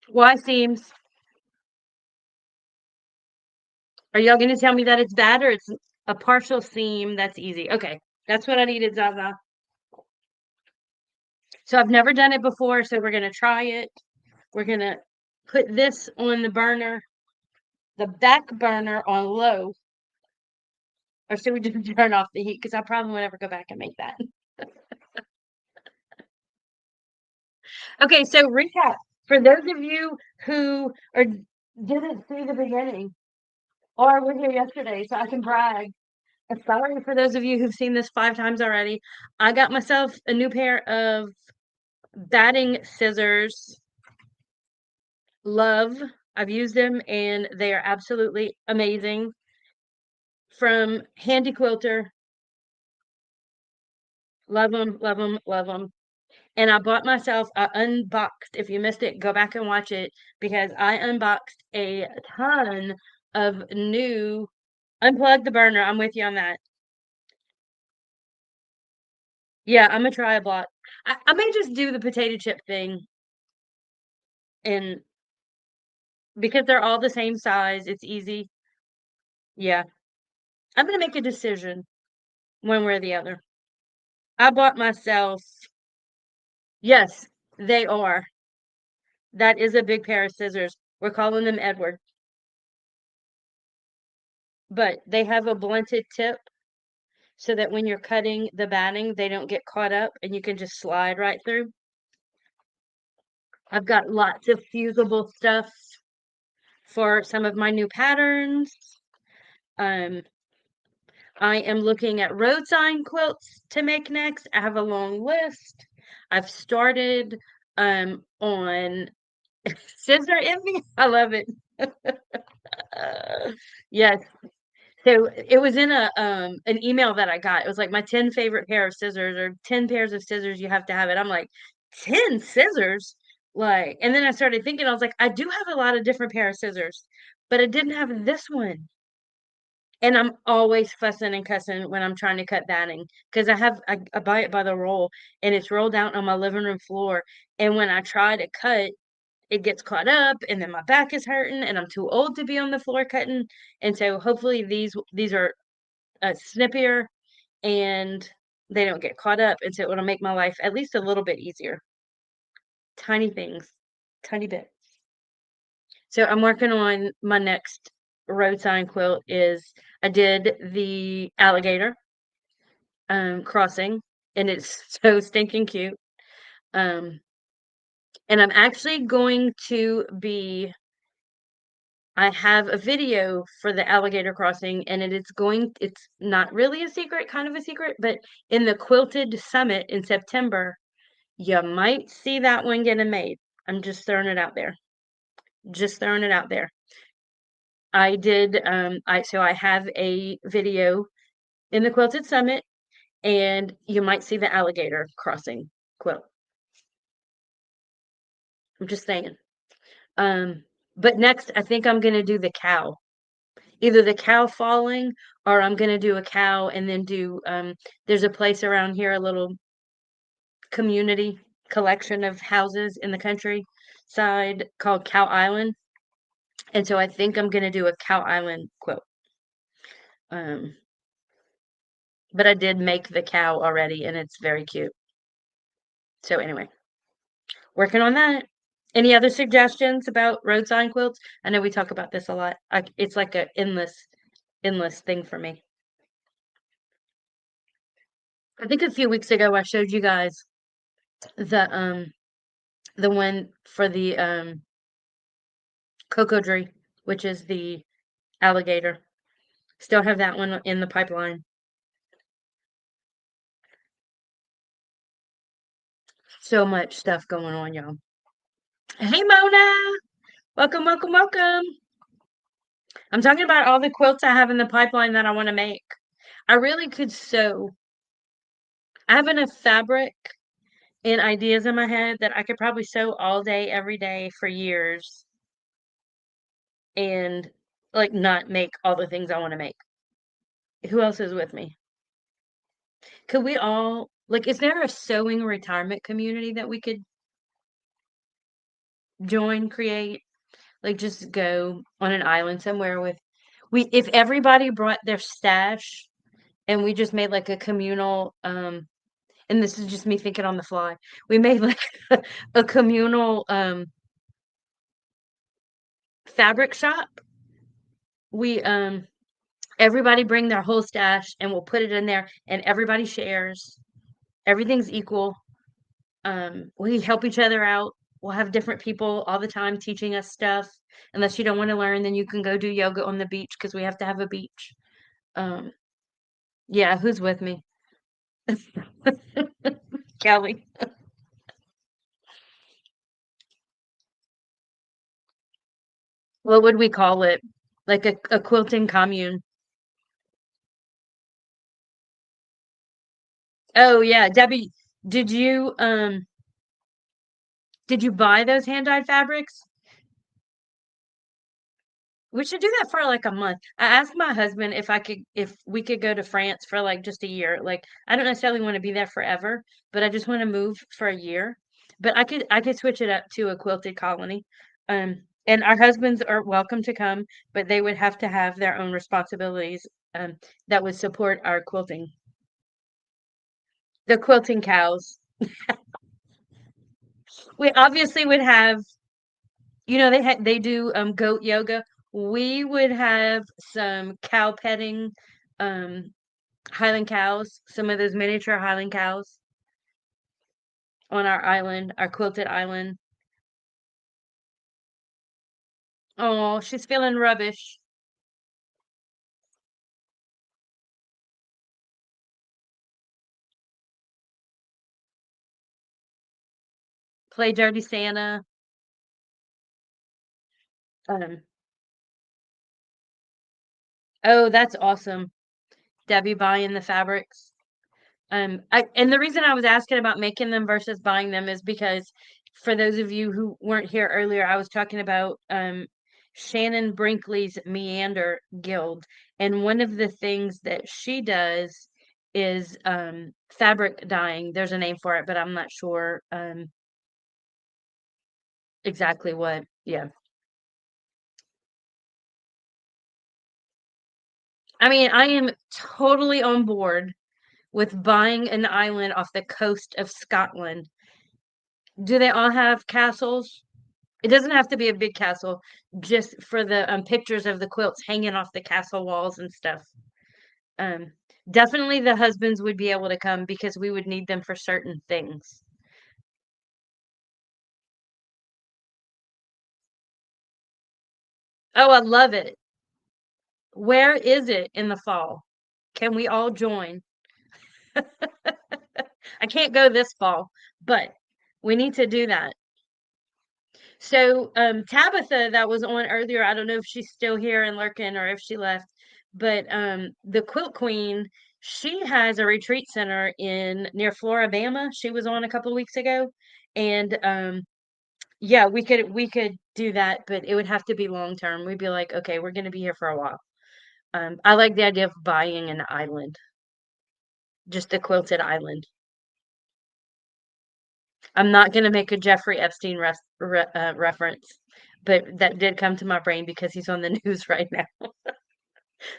A: Why seams? Are y'all gonna tell me that it's bad or it's a partial seam that's easy? Okay, that's what I needed, Zaza. So I've never done it before, so we're gonna try it. We're gonna put this on the burner, the back burner on low, or should we just turn off the heat? Because I probably won't ever go back and make that. Okay, so recap for those of you who are didn't see the beginning or were here yesterday, so I can brag. Sorry for those of you who've seen this 5 times already. I got myself a new pair of batting scissors. Love. I've used them and they are absolutely amazing. From Handy Quilter. Love them, love them, love them. And I bought myself, I unboxed, if you missed it, go back and watch it because I unboxed a ton of new, unplug the burner. I'm with you on that. Yeah, I'm gonna try a block. I may just do the potato chip thing and because they're all the same size, it's easy. Yeah, I'm gonna make a decision one way or the other. I bought myself, yes, they are. That is a big pair of scissors. We're calling them Edward, but they have a blunted tip so that when you're cutting the batting, they don't get caught up and you can just slide right through. I've got lots of fusible stuff for some of my new patterns. Um, I am looking at road sign quilts to make next. I have a long list. I've started on scissor envy. I love it. Yes. So it was in a an email that I got. It was like my 10 favorite pair of scissors or 10 pairs of scissors you have to have it. I'm like, 10 scissors? Like, and then I started thinking, I was like, I do have a lot of different pair of scissors, but I didn't have this one. And I'm always fussing and cussing when I'm trying to cut batting because I buy it by the roll and it's rolled out on my living room floor. And when I try to cut, it gets caught up and then my back is hurting and I'm too old to be on the floor cutting. And so hopefully these are snippier and they don't get caught up. And so it'll make my life at least a little bit easier. Tiny things, tiny bit. So I'm working on my next road sign quilt is I did the alligator crossing and it's so stinking cute. Um And I'm actually going to be I have a video for the alligator crossing, and it's not really a secret, kind of a secret, but in the Quilted Summit in September, you might see that one getting made. I'm just throwing it out there. Just throwing it out there. I have a video in the Quilted Summit, and you might see the alligator crossing quilt. I'm just saying. Um, but next, I think I'm gonna do the cow. Either the cow falling, or I'm gonna do a cow and then do there's a place around here, a little community collection of houses in the countryside called Cow Island. And so I think I'm gonna do a Cow Island quilt. Um, but I did make the cow already and it's very cute. So anyway, working on that. Any other suggestions about road sign quilts? I know we talk about this a lot. It's like a endless thing for me. I think a few weeks ago I showed you guys the one for the cocodrie, which is the alligator. Still have that one in the pipeline. So much stuff going on, y'all. Hey Mona! Welcome, welcome, welcome. I'm talking about all the quilts I have in the pipeline that I want to make. I really could sew. I have enough fabric and ideas in my head that I could probably sew all day, every day for years and like not make all the things I want to make. Who else is with me? Could we all like is there a sewing retirement community that we could join, create? Like just go on an island somewhere with we if everybody brought their stash and we just made like a communal and this is just me thinking on the fly. We made like a communal fabric shop. We everybody bring their whole stash and we'll put it in there and everybody shares. Everything's equal. We help each other out. We'll have different people all the time teaching us stuff. Unless you don't want to learn, then you can go do yoga on the beach because we have to have a beach. Um, yeah, who's with me? Kelly. What would we call it? Like a quilting commune. Oh yeah, Debbie, did you um did you buy those hand-dyed fabrics? We should do that for like a month. I asked my husband if we could go to France for like just a year. Like I don't necessarily want to be there forever, but I just want to move for a year. But I could switch it up to a quilted colony. And our husbands are welcome to come, but they would have to have their own responsibilities that would support our quilting. The quilting cows. We obviously would have, they do goat yoga. We would have some cow petting um Highland cows, some of those miniature Highland cows on our island, our quilted island. Oh, she's feeling rubbish. Play Dirty Santa. Um, oh, that's awesome. Debbie buying the fabrics. And the reason I was asking about making them versus buying them is because for those of you who weren't here earlier, I was talking about Shannon Brinkley's Meander Guild, and one of the things that she does is fabric dyeing. There's a name for it, but I'm not sure exactly what. Yeah. I mean, I am totally on board with buying an island off the coast of Scotland. Do they all have castles? It doesn't have to be a big castle, just for the pictures of the quilts hanging off the castle walls and stuff. Um, Definitely the husbands would be able to come because we would need them for certain things. Oh, I love it. Where is it in the fall? Can we all join? I can't go this fall, but we need to do that. So, Tabitha that was on earlier, I don't know if she's still here and lurking or if she left, but the Quilt Queen, she has a retreat center in near Floribama. She was on a couple of weeks ago, and yeah, we could do that, but it would have to be long term. We'd be like, okay, we're going to be here for a while. I like the idea of buying an island, just a quilted island. I'm not going to make a Jeffrey Epstein reference, but that did come to my brain because he's on the news right now.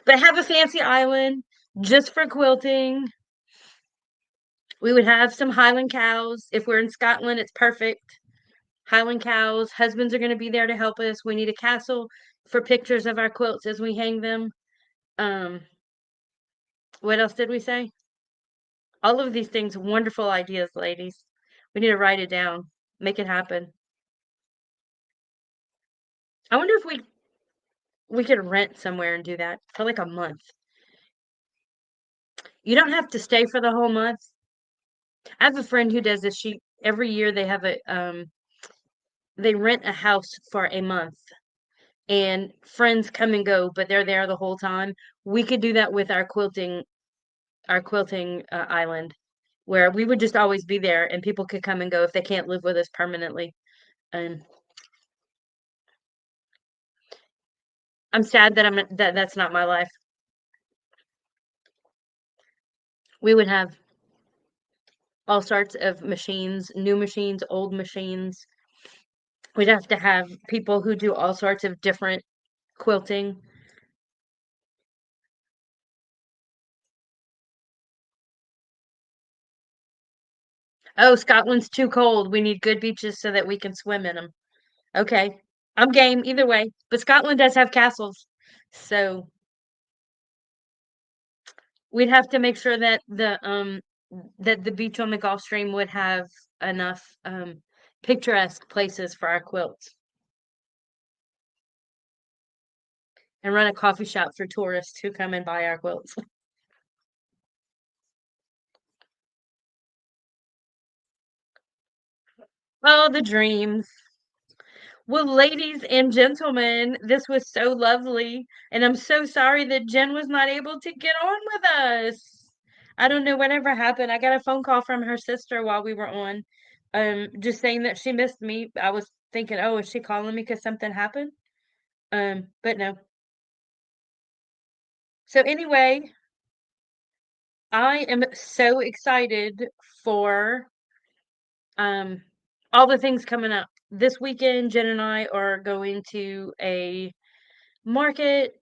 A: But have a fancy island just for quilting. We would have some Highland cows. If we're in Scotland, it's perfect. Highland cows. Husbands are going to be there to help us. We need a castle for pictures of our quilts as we hang them. Um, what else did we say? All of these things, wonderful ideas, ladies. We need to write it down, make it happen. I wonder if we could rent somewhere and do that for like a month. You don't have to stay for the whole month. I have a friend who does this. She every year they have a they rent a house for a month and friends come and go, but they're there the whole time. We could do that with our quilting island where we would just always be there and people could come and go if they can't live with us permanently. And I'm sad that that's not my life. We would have all sorts of machines, new machines, old machines. We'd have to have people who do all sorts of different quilting. Oh, Scotland's too cold. We need good beaches so that we can swim in them. Okay. I'm game either way. But Scotland does have castles. So we'd have to make sure that the beach on the Gulf Stream would have enough picturesque places for our quilts and run a coffee shop for tourists who come and buy our quilts. Oh, the dreams. Well, ladies and gentlemen, this was so lovely, and I'm so sorry that Jen was not able to get on with us. I don't know whatever happened. I got a phone call from her sister while we were on, just saying that she missed me. I was thinking, oh, is she calling me because something happened? But no. So anyway, I am so excited for um all the things coming up. This weekend, Jen and I are going to a market.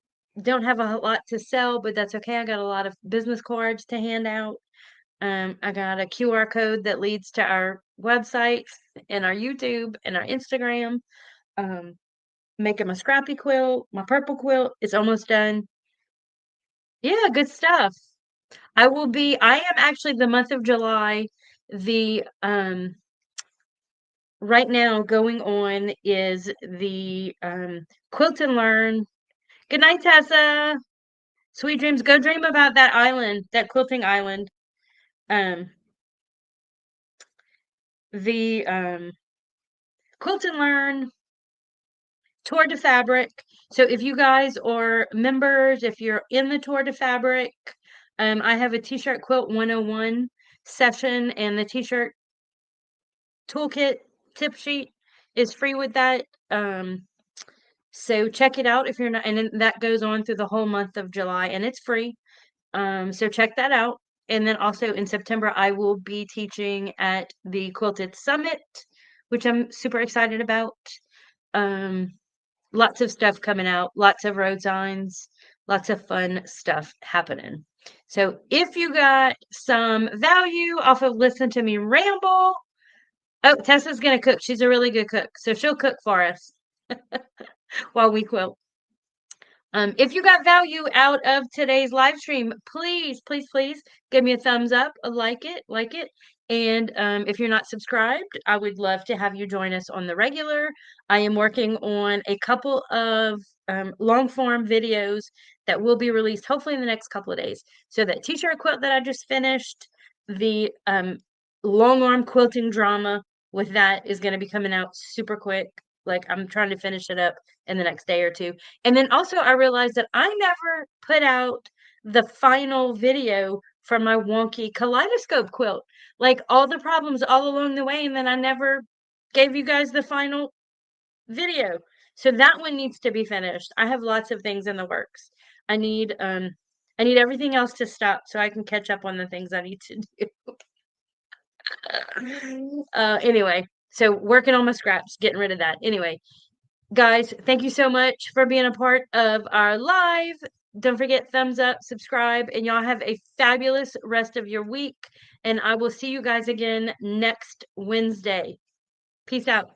A: Don't have a lot to sell, but that's okay. I got a lot of business cards to hand out. I got a QR code that leads to our website and our YouTube and our Instagram. Um, Making my scrappy quilt, my purple quilt. It's almost done. Yeah, good stuff. I am actually the month of July, the right now going on is the Quilt and Learn. Good night, Tessa. Sweet dreams. Go dream about that island, that quilting island. Um, the Quilt and Learn Tour de Fabric. So if you guys are members, if you're in the Tour de Fabric, I have a T-shirt quilt 101 session, and the T-shirt toolkit tip sheet is free with that. So check it out if you're not, and then that goes on through the whole month of July, and it's free. So check that out. And then also in September, I will be teaching at the Quilted Summit, which I'm super excited about. Um, Lots of stuff coming out, lots of road signs, lots of fun stuff happening. So if you got some value off of listen to me ramble, oh, Tessa's gonna cook. She's a really good cook, so she'll cook for us while we quilt. If you got value out of today's live stream, please, please, please give me a thumbs up, like it. And if you're not subscribed, I would love to have you join us on the regular. I am working on a couple of long form videos that will be released hopefully in the next couple of days. So that t-shirt quilt that I just finished, the long arm quilting drama with that is going to be coming out super quick. Like I'm trying to finish it up in the next day or two. And then also I realized that I never put out the final video for my wonky kaleidoscope quilt. Like all the problems all along the way, and then I never gave you guys the final video. So that one needs to be finished. I have lots of things in the works. I need everything else to stop so I can catch up on the things I need to do. Anyway, so working on my scraps, getting rid of that. Anyway, guys, thank you so much for being a part of our live. Don't forget thumbs up, subscribe, and y'all have a fabulous rest of your week. And I will see you guys again next Wednesday. Peace out.